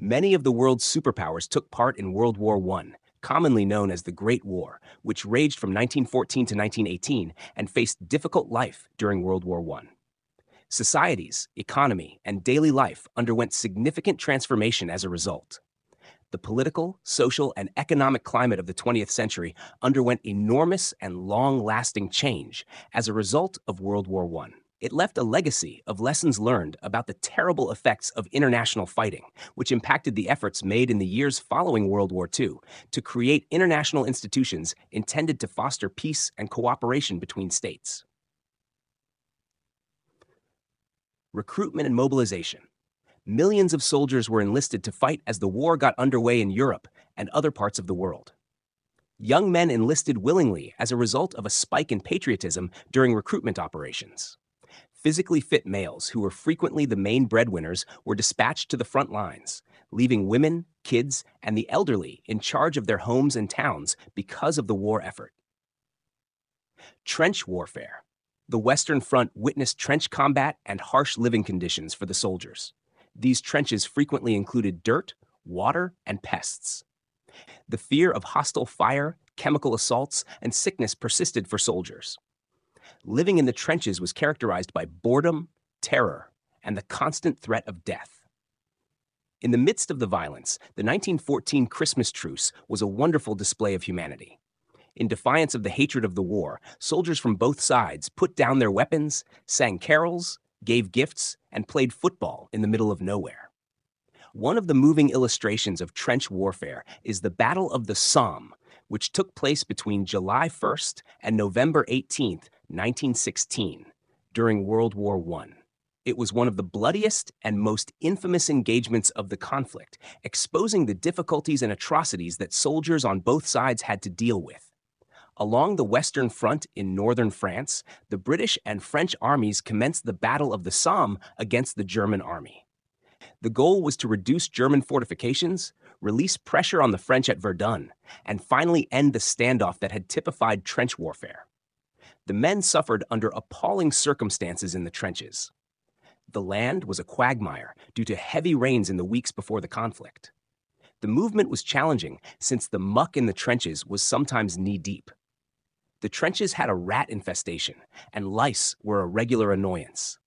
Many of the world's superpowers took part in World War I, commonly known as the Great War, which raged from 1914 to 1918 and faced difficult life during World War I. Societies, economy, and daily life underwent significant transformation as a result. The political, social, and economic climate of the 20th century underwent enormous and long-lasting change as a result of World War I. It left a legacy of lessons learned about the terrible effects of international fighting, which impacted the efforts made in the years following World War II to create international institutions intended to foster peace and cooperation between states. Recruitment and mobilization. Millions of soldiers were enlisted to fight as the war got underway in Europe and other parts of the world. Young men enlisted willingly as a result of a spike in patriotism during recruitment operations. Physically fit males, who were frequently the main breadwinners, were dispatched to the front lines, leaving women, kids, and the elderly in charge of their homes and towns because of the war effort. Trench warfare. The Western Front witnessed trench combat and harsh living conditions for the soldiers. These trenches frequently included dirt, water, and pests. The fear of hostile fire, chemical assaults, and sickness persisted for soldiers. Living in the trenches was characterized by boredom, terror, and the constant threat of death. In the midst of the violence, the 1914 Christmas truce was a wonderful display of humanity. In defiance of the hatred of the war, soldiers from both sides put down their weapons, sang carols, gave gifts, and played football in the middle of nowhere. One of the moving illustrations of trench warfare is the Battle of the Somme, which took place between July 1st and November 18th, 1916, during World War I. It was one of the bloodiest and most infamous engagements of the conflict, exposing the difficulties and atrocities that soldiers on both sides had to deal with. Along the Western Front in northern France, the British and French armies commenced the Battle of the Somme against the German army. The goal was to reduce German fortifications, release pressure on the French at Verdun, and finally end the standoff that had typified trench warfare. The men suffered under appalling circumstances in the trenches. The land was a quagmire due to heavy rains in the weeks before the conflict. The movement was challenging since the muck in the trenches was sometimes knee-deep. The trenches had a rat infestation, and lice were a regular annoyance.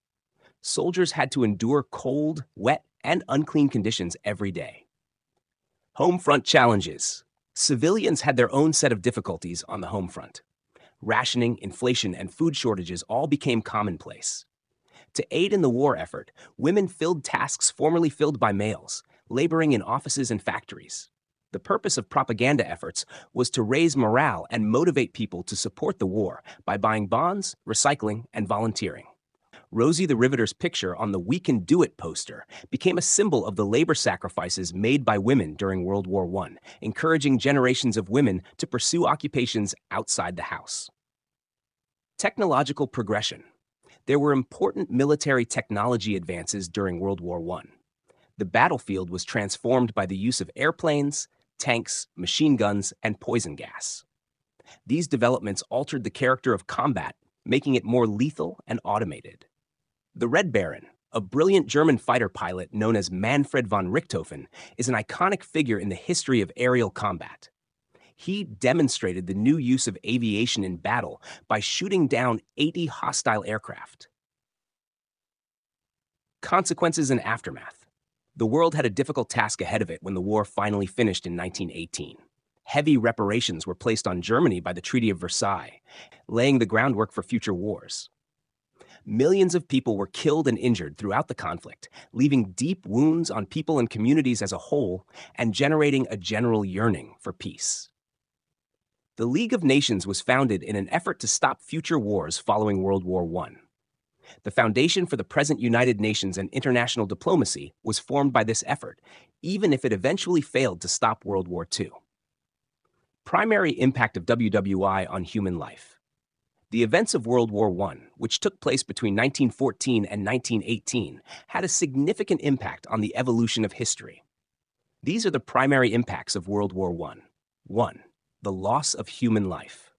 Soldiers had to endure cold, wet, and unclean conditions every day. Home front challenges. Civilians had their own set of difficulties on the home front. Rationing, inflation, and food shortages all became commonplace. To aid in the war effort, women filled tasks formerly filled by males, laboring in offices and factories. The purpose of propaganda efforts was to raise morale and motivate people to support the war by buying bonds, recycling, and volunteering. Rosie the Riveter's picture on the "We Can Do It" poster became a symbol of the labor sacrifices made by women during World War I, encouraging generations of women to pursue occupations outside the house. Technological progression. There were important military technology advances during World War I. The battlefield was transformed by the use of airplanes, tanks, machine guns, and poison gas. These developments altered the character of combat, making it more lethal and automated. The Red Baron, a brilliant German fighter pilot known as Manfred von Richthofen, is an iconic figure in the history of aerial combat. He demonstrated the new use of aviation in battle by shooting down 80 hostile aircraft. Consequences and aftermath. The world had a difficult task ahead of it when the war finally finished in 1918. Heavy reparations were placed on Germany by the Treaty of Versailles, laying the groundwork for future wars. Millions of people were killed and injured throughout the conflict, leaving deep wounds on people and communities as a whole and generating a general yearning for peace. The League of Nations was founded in an effort to stop future wars following World War I. The foundation for the present United Nations and international diplomacy was formed by this effort, even if it eventually failed to stop World War II. Primary impact of WWI on human life. The events of World War I, which took place between 1914 and 1918, had a significant impact on the evolution of history. These are the primary impacts of World War I. 1. The loss of human life.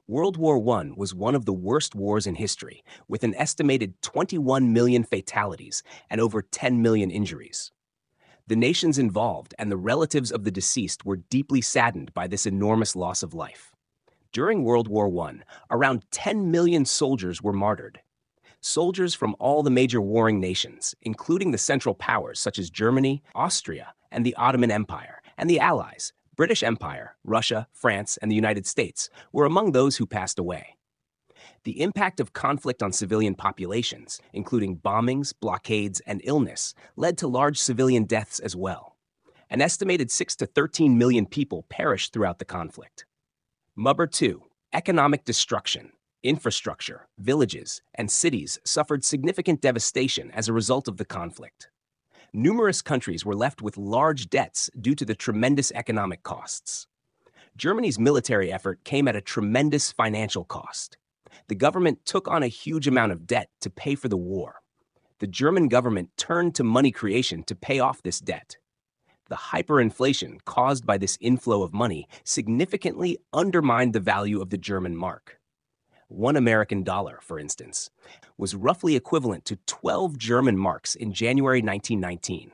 World War I was one of the worst wars in history, with an estimated 21 million fatalities and over 10 million injuries. The nations involved and the relatives of the deceased were deeply saddened by this enormous loss of life. During World War I, around 10 million soldiers were martyred. Soldiers from all the major warring nations, including the Central Powers such as Germany, Austria, and the Ottoman Empire, and the Allies, British Empire, Russia, France, and the United States, were among those who passed away. The impact of conflict on civilian populations, including bombings, blockades, and illness, led to large civilian deaths as well. An estimated 6 to 13 million people perished throughout the conflict. Mubber 2. Economic destruction. Infrastructure, villages, and cities suffered significant devastation as a result of the conflict. Numerous countries were left with large debts due to the tremendous economic costs. Germany's military effort came at a tremendous financial cost. The government took on a huge amount of debt to pay for the war. The German government turned to money creation to pay off this debt. The hyperinflation caused by this inflow of money significantly undermined the value of the German mark. $1 American, for instance, was roughly equivalent to 12 German marks in January 1919.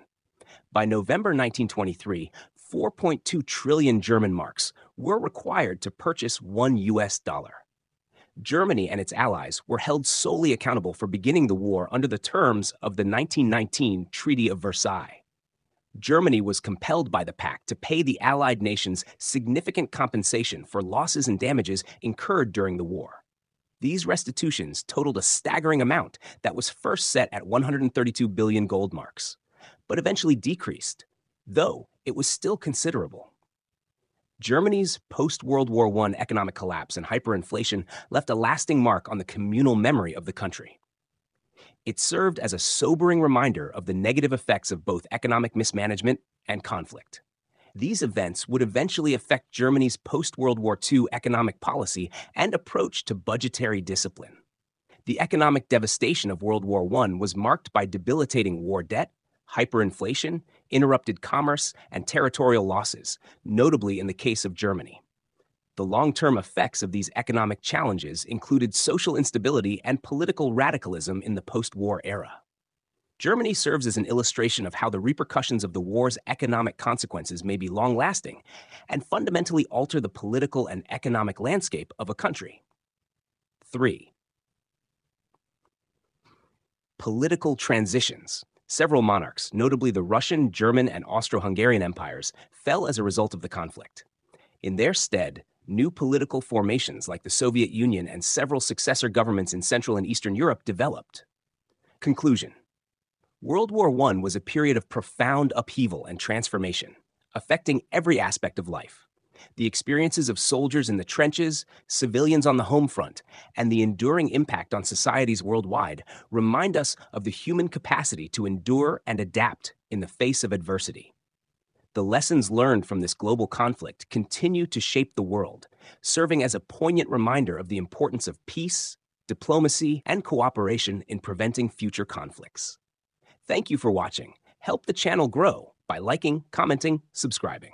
By November 1923, 4.2 trillion German marks were required to purchase $1 US. Germany and its allies were held solely accountable for beginning the war under the terms of the 1919 Treaty of Versailles. Germany was compelled by the pact to pay the Allied nations significant compensation for losses and damages incurred during the war. These restitutions totaled a staggering amount that was first set at 132 billion gold marks, but eventually decreased, though it was still considerable. Germany's post-World War I economic collapse and hyperinflation left a lasting mark on the communal memory of the country. It served as a sobering reminder of the negative effects of both economic mismanagement and conflict. These events would eventually affect Germany's post-World War II economic policy and approach to budgetary discipline. The economic devastation of World War I was marked by debilitating war debt, hyperinflation, interrupted commerce, and territorial losses, notably in the case of Germany. The long-term effects of these economic challenges included social instability and political radicalism in the post-war era. Germany serves as an illustration of how the repercussions of the war's economic consequences may be long-lasting and fundamentally alter the political and economic landscape of a country. 3. Political transitions. Several monarchs, notably the Russian, German, and Austro-Hungarian empires, fell as a result of the conflict. In their stead, new political formations like the Soviet Union and several successor governments in Central and Eastern Europe developed. Conclusion. World War I was a period of profound upheaval and transformation, affecting every aspect of life. The experiences of soldiers in the trenches, civilians on the home front, and the enduring impact on societies worldwide remind us of the human capacity to endure and adapt in the face of adversity. The lessons learned from this global conflict continue to shape the world, serving as a poignant reminder of the importance of peace, diplomacy, and cooperation in preventing future conflicts. Thank you for watching. Help the channel grow by liking, commenting, subscribing.